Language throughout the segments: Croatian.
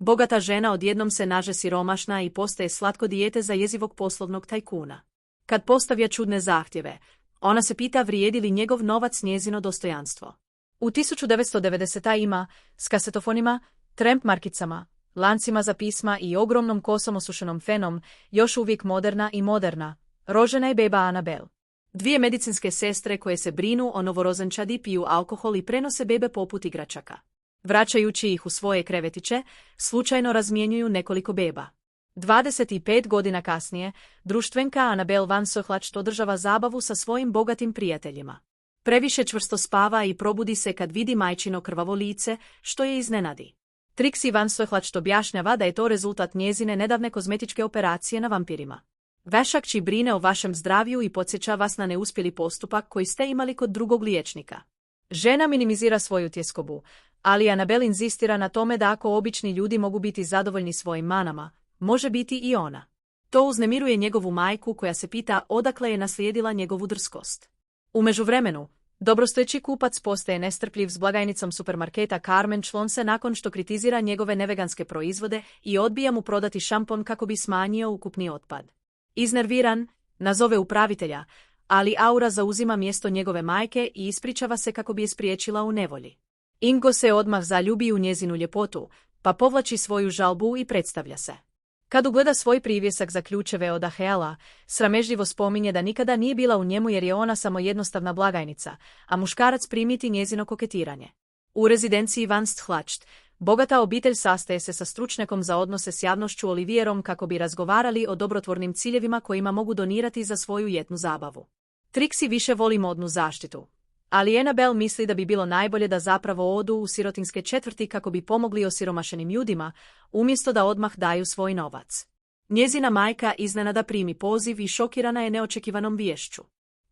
Bogata žena odjednom se naže siromašna i postaje slatko dijete za jezivog poslovnog tajkuna. Kad postavlja čudne zahtjeve, ona se pita vrijedi li njegov novac njezino dostojanstvo. U 1990 ima, s kasetofonima, tramp markicama, lancima za pisma i ogromnom kosom osušenom fenom, još uvijek moderna, rožena je beba Anabel. Dvije medicinske sestre koje se brinu o novorozenčadi piju alkohol i prenose bebe poput igračaka. Vraćajući ih u svoje krevetiće, slučajno razmjenjuju nekoliko beba. 25 godina kasnije, društvenka Anabel Van Sohlacht održava zabavu sa svojim bogatim prijateljima. Previše čvrsto spava i probudi se kad vidi majčino krvavo lice, što je iznenadi. Trixie Van Sohlacht objašnjava da je to rezultat njezine nedavne kozmetičke operacije na vampirima. Vešakči brine o vašem zdravlju i podsjeća vas na neuspjeli postupak koji ste imali kod drugog liječnika. Žena minimizira svoju tjeskobu, ali Anabel inzistira na tome da ako obični ljudi mogu biti zadovoljni svojim manama, može biti i ona. To uznemiruje njegovu majku koja se pita odakle je naslijedila njegovu drskost. U međuvremenu, dobrostojeći kupac postaje nestrpljiv s blagajnicom supermarketa Carmen Chlonse nakon što kritizira njegove neveganske proizvode i odbija mu prodati šampon kako bi smanjio ukupni otpad. Iznerviran, nazove upravitelja, ali Aura zauzima mjesto njegove majke i ispričava se kako bi je spriječila u nevolji. Ingo se odmah zaljubi u njezinu ljepotu, pa povlači svoju žalbu i predstavlja se. Kad ugleda svoj privjesak za ključeve od Aheala, sramežljivo spominje da nikada nije bila u njemu jer je ona samo jednostavna blagajnica, a muškarac primiti njezino koketiranje. U rezidenciji Van Sohlacht, bogata obitelj sastaje se sa stručnjakom za odnose s javnošću Olivierom kako bi razgovarali o dobrotvornim ciljevima kojima mogu donirati za svoju ljetnu zabavu. Trixie više voli modnu zaštitu, ali Annabel misli da bi bilo najbolje da zapravo odu u sirotinske četvrti kako bi pomogli osiromašenim ljudima, umjesto da odmah daju svoj novac. Njezina majka iznenada primi poziv i šokirana je neočekivanom viješću.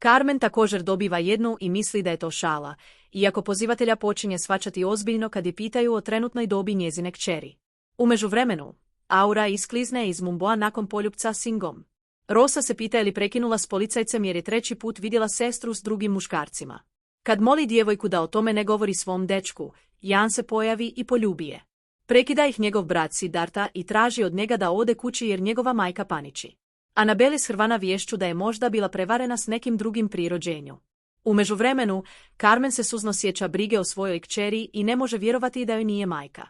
Carmen također dobiva jednu i misli da je to šala, iako pozivatelja počinje shvaćati ozbiljno kad je pitaju o trenutnoj dobi njezine kćeri. U međuvremenu, Aura isklizne iz Mumboa nakon poljupca s Ingom. Rosa se pita je li prekinula s policajcem jer je treći put vidjela sestru s drugim muškarcima. Kad moli djevojku da o tome ne govori svom dečku, Jan se pojavi i poljubi je. Prekida ih njegov brat Siddhartha i traži od njega da ode kući jer njegova majka paniči. Anabel ishrvana viješću da je možda bila prevarena s nekim drugim pri rođenju. U međuvremenu, Carmen se suzno sjeća brige o svojoj kćeri i ne može vjerovati da joj nije majka.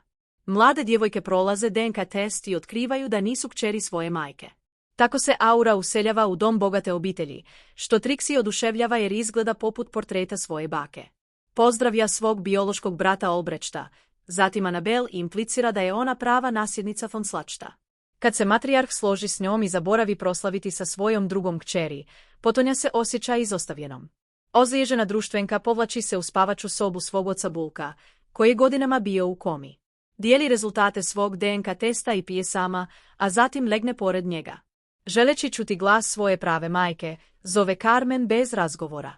Mlade djevojke prolaze DNK test i otkrivaju da nisu kćeri svoje majke. Tako se Aura useljava u dom bogate obitelji, što Trixie oduševljava jer izgleda poput portreta svoje bake. Pozdravlja svog biološkog brata Olbrechta, zatim Anabel implicira da je ona prava nasljednica von Slachta. Kad se matrijarh složi s njom i zaboravi proslaviti sa svojom drugom kćeri, Potonja se osjeća izostavljenom. Ozlijeđena društvenka povlači se u spavaču sobu svog oca Bulka, koji je godinama bio u komi. Dijeli rezultate svog DNK testa i pije sama, a zatim legne pored njega. Želeći čuti glas svoje prave majke, zove Carmen bez razgovora.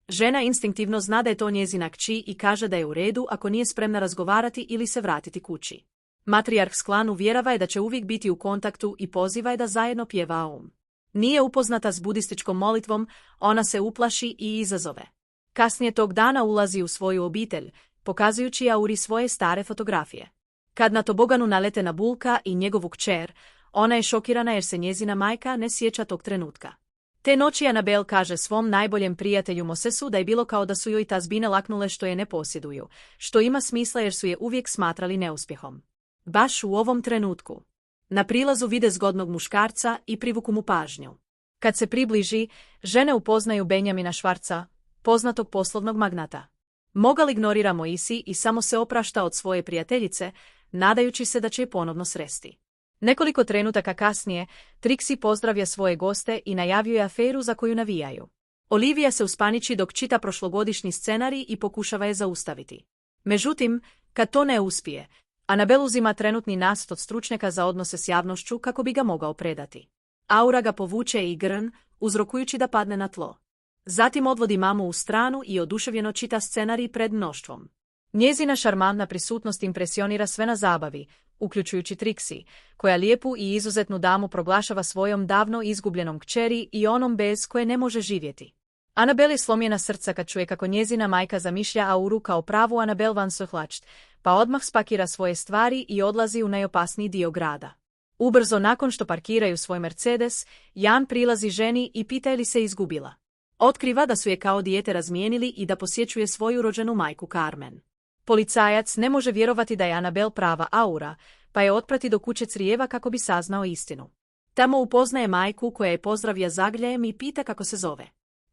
Žena instinktivno zna da je to njezina kći i kaže da je u redu ako nije spremna razgovarati ili se vratiti kući. Matrijarh Sklan uvjerava je da će uvijek biti u kontaktu i poziva je da zajedno pjeva Aum. Nije upoznata s budističkom molitvom, ona se uplaši i izazove. Kasnije tog dana ulazi u svoju obitelj, pokazujući Auri svoje stare fotografije. Kad na toboganu nalete na Bulka i njegovu kćer, ona je šokirana jer se njezina majka ne sjeća tog trenutka. Te noći Anabel kaže svom najboljem prijatelju Mosesu da je bilo kao da su joj tazbine laknule što je ne posjeduju, što ima smisla jer su je uvijek smatrali neuspjehom. Baš u ovom trenutku. Na prilazu vide zgodnog muškarca i privuku mu pažnju. Kad se približi, žene upoznaju Benjamina Schwarza, poznatog poslovnog magnata. Mogal ignorira Moisi i samo se oprašta od svoje prijateljice, nadajući se da će je ponovno sresti. Nekoliko trenutaka kasnije, Trixie pozdravlja svoje goste i najavljuje aferu za koju navijaju. Olivia se uspaniči dok čita prošlogodišnji scenarij i pokušava je zaustaviti. Međutim, kad to ne uspije, Anabel uzima trenutni nacrt od stručnjaka za odnose s javnošću kako bi ga mogao predati. Aura ga povuče i grn, uzrokujući da padne na tlo. Zatim odvodi mamu u stranu i oduševljeno čita scenarij pred mnoštvom. Njezina šarmantna prisutnost impresionira sve na zabavi, uključujući Trixie, koja lijepu i izuzetnu damu proglašava svojom davno izgubljenom kćeri i onom bez koje ne može živjeti. Anabel je slomljena srca kad čuje kako njezina majka zamišlja Auru kao pravu Anabel Van Sohlacht, pa odmah spakira svoje stvari i odlazi u najopasniji dio grada. Ubrzo nakon što parkiraju svoj Mercedes, Jan prilazi ženi i pita je li se izgubila. Otkriva da su je kao dijete razmijenili i da posjećuje svoju rođenu majku Carmen. Policajac ne može vjerovati da je Anabel prava Aura, pa je otprati do kuće crijeva kako bi saznao istinu. Tamo upoznaje majku koja je pozdravlja zagrljajem i pita kako se zove.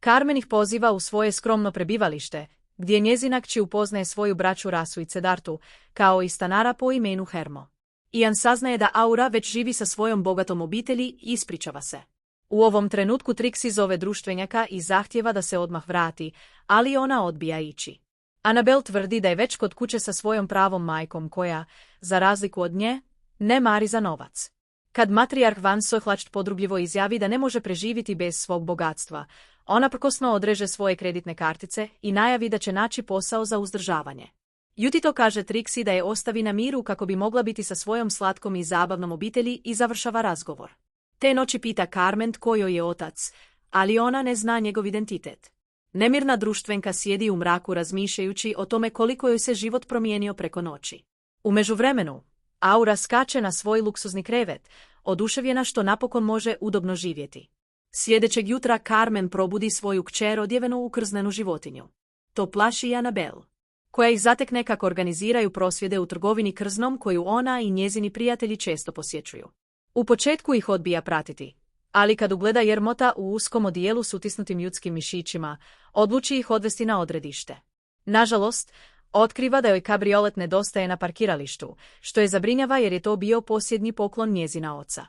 Carmen ih poziva u svoje skromno prebivalište, gdje njezina kći upoznaje svoju braću Rasu i Cedartu, kao i stanara po imenu Hermo. Ian saznaje da Aura već živi sa svojom bogatom obitelji i ispričava se. U ovom trenutku Trixie zove društvenjaka i zahtjeva da se odmah vrati, ali ona odbija ići. Anabel tvrdi da je već kod kuće sa svojom pravom majkom koja, za razliku od nje, ne mari za novac. Kad matrijarh Van Sohlacht podrugljivo izjavi da ne može preživjeti bez svog bogatstva, ona prkosno odreže svoje kreditne kartice i najavi da će naći posao za uzdržavanje. Jutito kaže Trixie da je ostavi na miru kako bi mogla biti sa svojom slatkom i zabavnom obitelji i završava razgovor. Te noći pita Carmen tko joj je otac, ali ona ne zna njegov identitet. Nemirna društvenka sjedi u mraku razmišljajući o tome koliko joj se život promijenio preko noći. U međuvremenu, Aura skače na svoj luksuzni krevet, oduševljena što napokon može udobno živjeti. Sljedećeg jutra Carmen probudi svoju kćer odjevenu u krznenu životinju. To plaši i Anabel, koja ih zatekne kako organiziraju prosvjede u trgovini krznom koju ona i njezini prijatelji često posjećuju. U početku ih odbija pratiti, ali kad ugleda Jermota u uskom odijelu s utisnutim ljudskim mišićima, odluči ih odvesti na odredište. Nažalost, otkriva da joj kabriolet nedostaje na parkiralištu, što je zabrinjava jer je to bio posljednji poklon njezina oca.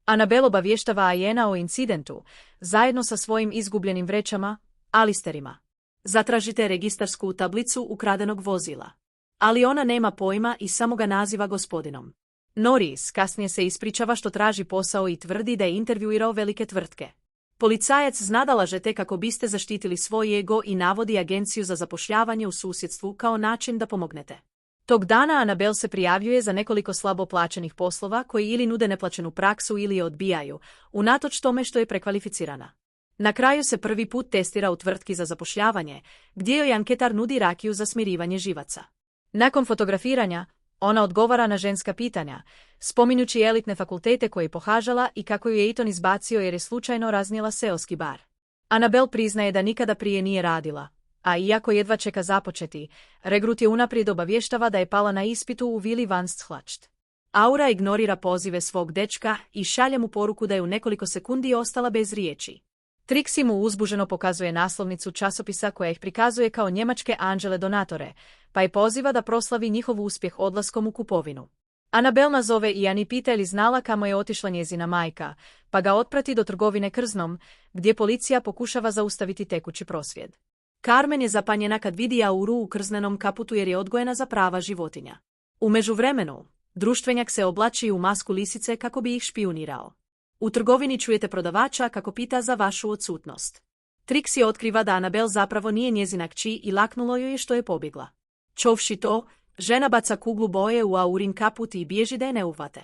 Anabel obavještava Ajena o incidentu, zajedno sa svojim izgubljenim vrećama, Alisterima. Zatražite registarsku tablicu ukradenog vozila. Ali ona nema pojma i samo ga naziva gospodinom. Norris kasnije se ispričava što traži posao i tvrdi da je intervjuirao velike tvrtke. Policajac zna da lažete kako biste zaštitili svoj ego i navodi agenciju za zapošljavanje u susjedstvu kao način da pomognete. Tog dana Anabel se prijavljuje za nekoliko slabo plaćenih poslova koji ili nude neplaćenu praksu ili je odbijaju, unatoč tome što je prekvalificirana. Na kraju se prvi put testira u tvrtki za zapošljavanje, gdje joj anketar nudi rakiju za smirivanje živaca. Nakon fotografiranja, ona odgovara na ženska pitanja, spominjući elitne fakultete koje je pohađala i kako ju je Eton izbacio jer je slučajno raznijela seoski bar. Anabel priznaje da nikada prije nije radila, a iako jedva čeka započeti, regrut je unaprijed obavještava da je pala na ispitu u vili Van Sohlacht. Aura ignorira pozive svog dečka i šalje mu poruku da je u nekoliko sekundi ostala bez riječi. Trixie mu uzbuženo pokazuje naslovnicu časopisa koja ih prikazuje kao njemačke anđele donatore, pa je poziva da proslavi njihov uspjeh odlaskom u kupovinu. Anabel nazove Ian i pita je li znala kamo je otišla njezina majka, pa ga otprati do trgovine krznom, gdje policija pokušava zaustaviti tekući prosvjed. Carmen je zapanjena kad vidi Auru u krznenom kaputu jer je odgojena za prava životinja. U međuvremenu, društvenjak se oblači u masku lisice kako bi ih špijunirao. U trgovini čujete prodavača kako pita za vašu odsutnost. Trixie otkriva da Anabel zapravo nije njezina kći i laknulo joj je što je pobjegla. Čovši to, žena baca kuglu boje u Aurin kaput i bježi da je ne uhvate.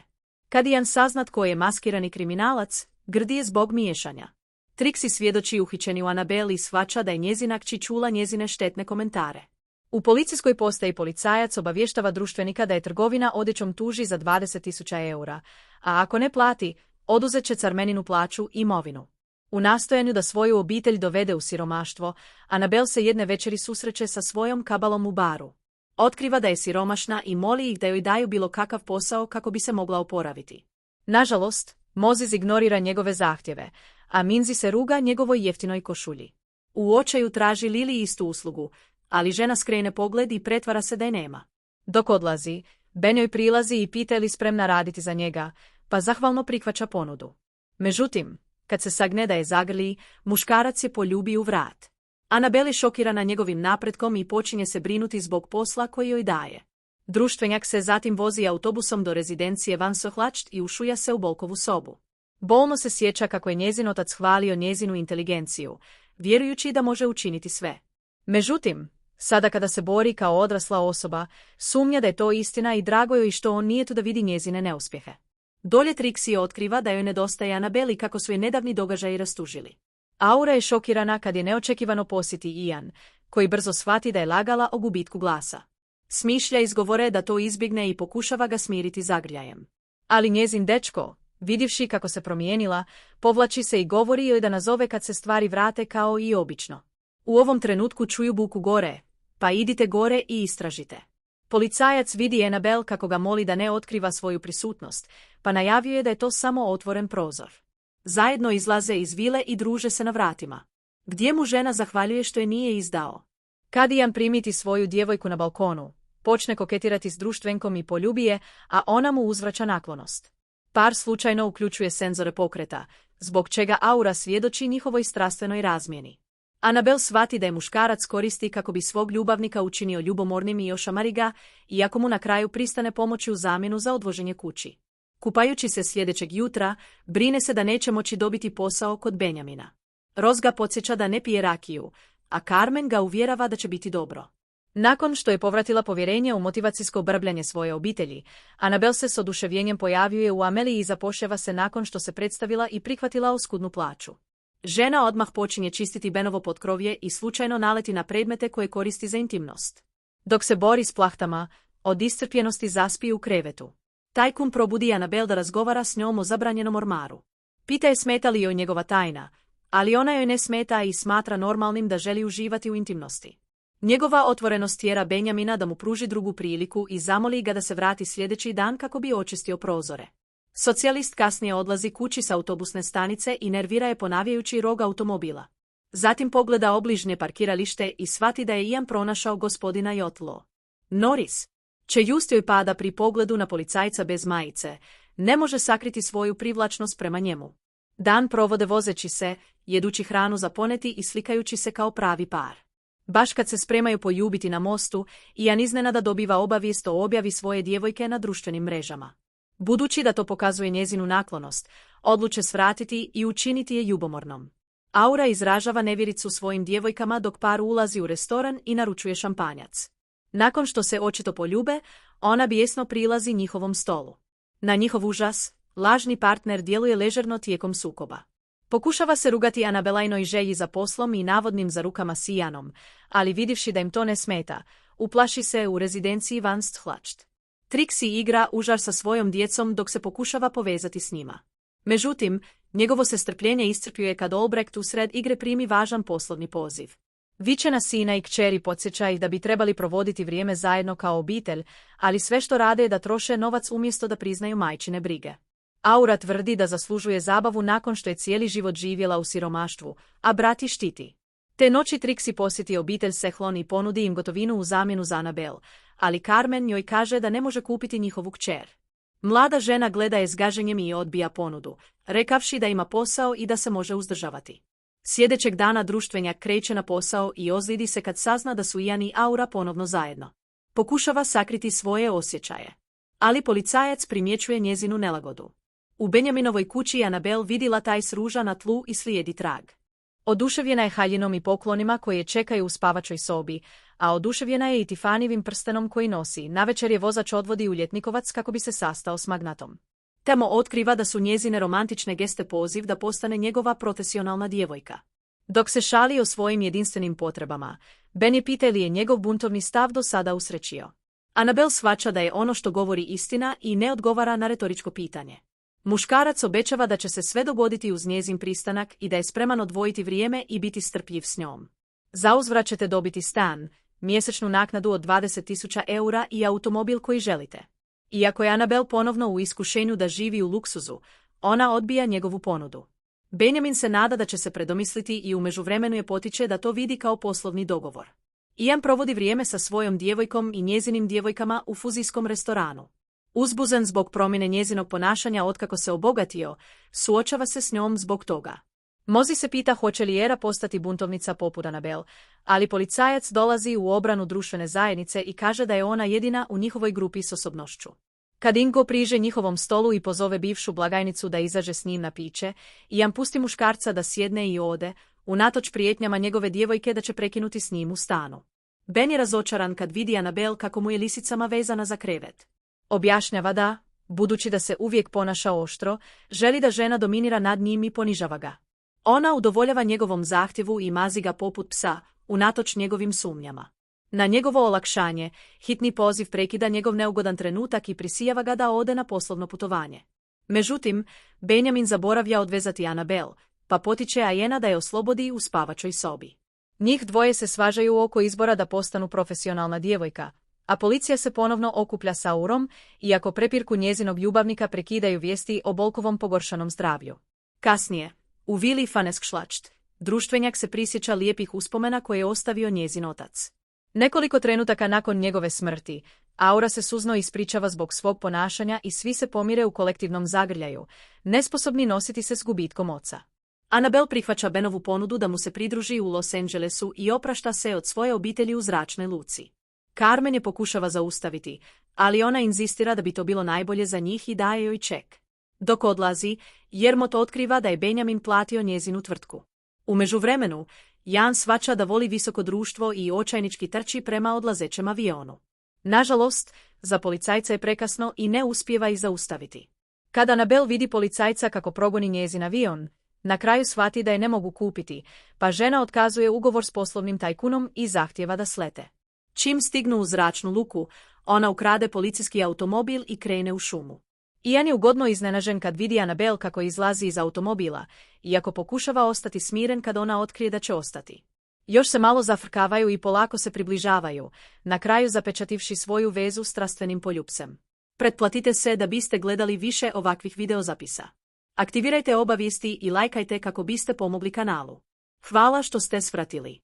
Kad Ian sazna tko je maskirani kriminalac, grdi je zbog miješanja. Trixie svjedoči uhićeni u Anabel i shvaća da je njezina kći čula njezine štetne komentare. U policijskoj postaji policajac obavještava društvenika da je trgovina odjećom tuži za 20.000 eura, a ako ne plati, oduzet će Carmeninu plaću i imovinu. U nastojanju da svoju obitelj dovede u siromaštvo, Anabel se jedne večeri susreće sa svojom kabalom u baru. Otkriva da je siromašna i moli ih da joj daju bilo kakav posao kako bi se mogla oporaviti. Nažalost, Moses ignorira njegove zahtjeve, a Minzi se ruga njegovoj jeftinoj košulji. U očaju traži Lili istu uslugu, ali žena skrene pogled i pretvara se da je nema. Dok odlazi, Ben joj prilazi i pita je li spremna raditi za njega, pa zahvalno prihvaća ponudu. Međutim, kad se sagne da je zagrli, muškarac je poljubi u vrat. Anabel je šokirana njegovim napretkom i počinje se brinuti zbog posla koji joj daje. Društvenjak se zatim vozi autobusom do rezidencije Van Sohlacht i ušuja se u Bolkovu sobu. Bolno se sjeća kako je njezin otac hvalio njezinu inteligenciju, vjerujući da može učiniti sve. Međutim, sada kada se bori kao odrasla osoba, sumnja da je to istina i drago joj što on nije tu da vidi njezine neuspjehe. Dolje Trixie otkriva da joj nedostaje Anabel i kako su je nedavni događaji rastužili. Aura je šokirana kad je neočekivano posjeti Ian, koji brzo shvati da je lagala o gubitku glasa. Smišlja izgovore da to izbjegne i pokušava ga smiriti zagrljajem. Ali njezin dečko, vidjevši kako se promijenila, povlači se i govori joj da nazove kad se stvari vrate kao i obično. U ovom trenutku čuju buku gore, pa idite gore i istražite. Policajac vidi Annabel kako ga moli da ne otkriva svoju prisutnost, pa najavljuje da je to samo otvoren prozor. Zajedno izlaze iz vile i druže se na vratima, gdje mu žena zahvaljuje što je nije izdao. Kad Ian primiti svoju djevojku na balkonu, počne koketirati s društvenkom i poljubi je, a ona mu uzvraća naklonost. Par slučajno uključuje senzore pokreta, zbog čega aura svjedoči njihovoj strastvenoj razmjeni. Annabel shvati da je muškarac koristi kako bi svog ljubavnika učinio ljubomornim i ošamari ga, iako mu na kraju pristane pomoći u zamjenu za odvoženje kući. Kupajući se sljedećeg jutra, brine se da neće moći dobiti posao kod Benjamina. Roz ga podsjeća da ne pije rakiju, a Carmen ga uvjerava da će biti dobro. Nakon što je povratila povjerenje u motivacijsko brbljanje svoje obitelji, Annabel se s oduševljenjem pojavljuje u Ameliji i zapošljava se nakon što se predstavila i prihvatila oskudnu plaću. Žena odmah počinje čistiti Benovo potkrovje i slučajno naleti na predmete koje koristi za intimnost. Dok se bori s plahtama, od iscrpljenosti zaspi u krevetu. Tajkun probudi Annabel da razgovara s njom o zabranjenom ormaru. Pita je smeta li joj njegova tajna, ali ona joj ne smeta i smatra normalnim da želi uživati u intimnosti. Njegova otvorenost tjera Benjamina da mu pruži drugu priliku i zamoli ga da se vrati sljedeći dan kako bi očistio prozore. Socijalist kasnije odlazi kući s autobusne stanice i nervira je ponavljajući rog automobila. Zatim pogleda obližnje parkiralište i shvati da je Ian pronašao gospodina Jotlo. Norris, čejust joj pada pri pogledu na policajca bez majice, ne može sakriti svoju privlačnost prema njemu. Dan provode vozeći se, jedući hranu za poneti i slikajući se kao pravi par. Baš kad se spremaju poljubiti na mostu, Ian iznenada dobiva obavijest o objavi svoje djevojke na društvenim mrežama. Budući da to pokazuje njezinu naklonost, odluče svratiti i učiniti je ljubomornom. Aura izražava nevjericu svojim djevojkama dok par ulazi u restoran i naručuje šampanjac. Nakon što se očito poljube, ona bijesno prilazi njihovom stolu. Na njihov užas, lažni partner djeluje ležerno tijekom sukoba. Pokušava se rugati Annabelajnoj želji za poslom i navodnim zarukama s Ianom, ali vidivši da im to ne smeta, uplaši se u rezidenciji Van Sthlacht. Trixie igra užar sa svojom djecom dok se pokušava povezati s njima. Međutim, njegovo se strpljenje iscrpljuje kad Albrecht usred igre primi važan poslovni poziv. Viče na sina i kćeri podsjeća ih da bi trebali provoditi vrijeme zajedno kao obitelj, ali sve što rade je da troše novac umjesto da priznaju majčine brige. Aura tvrdi da zaslužuje zabavu nakon što je cijeli život živjela u siromaštvu, a brat ih štiti. Te noći Trixie posjeti obitelj Sehlon i ponudi im gotovinu u zamjenu za Annabel, ali Carmen njoj kaže da ne može kupiti njihovu kćer. Mlada žena gleda je s gaženjem i odbija ponudu, rekavši da ima posao i da se može uzdržavati. Sljedećeg dana društvenjak kreće na posao i ozlijedi se kad sazna da su Ian i Aura ponovno zajedno. Pokušava sakriti svoje osjećaje. Ali policajac primjećuje njezinu nelagodu. U Benjaminovoj kući Annabel vidi latajs ruža na tlu i slijedi trag. Oduševljena je haljinom i poklonima koje čekaju u spavačoj sobi, a oduševljena je i Tifanijevim prstenom koji nosi. Navečer je vozač odvodi u Ljetnikovac kako bi se sastao s magnatom. Tamo otkriva da su njezine romantične geste poziv da postane njegova profesionalna djevojka. Dok se šali o svojim jedinstvenim potrebama, Ben je pita li je njegov buntovni stav do sada usrećio. Annabel shvaća da je ono što govori istina i ne odgovara na retoričko pitanje. Muškarac obećava da će se sve dogoditi uz njezin pristanak i da je spreman odvojiti vrijeme i biti strpljiv s njom. Zauzvrat ćete dobiti stan, mjesečnu naknadu od 20.000 eura i automobil koji želite. Iako je Annabel ponovno u iskušenju da živi u luksuzu, ona odbija njegovu ponudu. Benjamin se nada da će se predomisliti i u međuvremenu je potiče da to vidi kao poslovni dogovor. Ian provodi vrijeme sa svojom djevojkom i njezinim djevojkama u fuzijskom restoranu. Uzbuzen zbog promjene njezinog ponašanja otkako se obogatio, suočava se s njom zbog toga. Mozi se pita hoće li Era postati buntovnica poput Annabel, ali policajac dolazi u obranu društvene zajednice i kaže da je ona jedina u njihovoj grupi s osobnošću. Kad Ingo priže njihovom stolu i pozove bivšu blagajnicu da izađe s njim na piće, Ian pusti muškarca da sjedne i ode, unatoč prijetnjama njegove djevojke da će prekinuti s njim u stanu. Ben je razočaran kad vidi Annabel kako mu je lisicama vezana za krevet. Objašnjava da, budući da se uvijek ponaša oštro, želi da žena dominira nad njim i ponižava ga. Ona udovoljava njegovom zahtjevu i mazi ga poput psa, unatoč njegovim sumnjama. Na njegovo olakšanje, hitni poziv prekida njegov neugodan trenutak i prisijava ga da ode na poslovno putovanje. Međutim, Benjamin zaboravlja odvezati Anabel, pa potiče Ajena da je oslobodi u spavačoj sobi. Njih dvoje se svađaju oko izbora da postanu profesionalna djevojka, a policija se ponovno okuplja sa Aurom, iako prepirku njezinog ljubavnika prekidaju vijesti o Bolkovom pogoršanom zdravlju. Kasnije, u vili Faneskšlacht, društvenjak se prisjeća lijepih uspomena koje je ostavio njezin otac. Nekoliko trenutaka nakon njegove smrti, Aura se suzno ispričava zbog svog ponašanja i svi se pomire u kolektivnom zagrljaju, nesposobni nositi se s gubitkom oca. Anabel prihvaća Benovu ponudu da mu se pridruži u Los Angelesu i oprašta se od svoje obitelji u zračnoj luci. Carmen je pokušava zaustaviti, ali ona inzistira da bi to bilo najbolje za njih i daje joj ček. Dok odlazi, Jermot otkriva da je Benjamin platio njezinu tvrtku. U međuvremenu, Jan shvaća da voli visoko društvo i očajnički trči prema odlazećem avionu. Nažalost, za policajca je prekasno i ne uspijeva ih zaustaviti. Kada Anabel vidi policajca kako progoni njezin avion, na kraju shvati da je ne mogu kupiti, pa žena otkazuje ugovor s poslovnim tajkunom i zahtijeva da slete. Čim stignu u zračnu luku, ona ukrade policijski automobil i krene u šumu. Ian je ugodno iznenađen kad vidi Anabel kako izlazi iz automobila, iako pokušava ostati smiren kad ona otkrije da će ostati. Još se malo zafrkavaju i polako se približavaju, na kraju zapečativši svoju vezu strastvenim poljupcem. Pretplatite se da biste gledali više ovakvih videozapisa. Aktivirajte obavijesti i lajkajte kako biste pomogli kanalu. Hvala što ste svratili.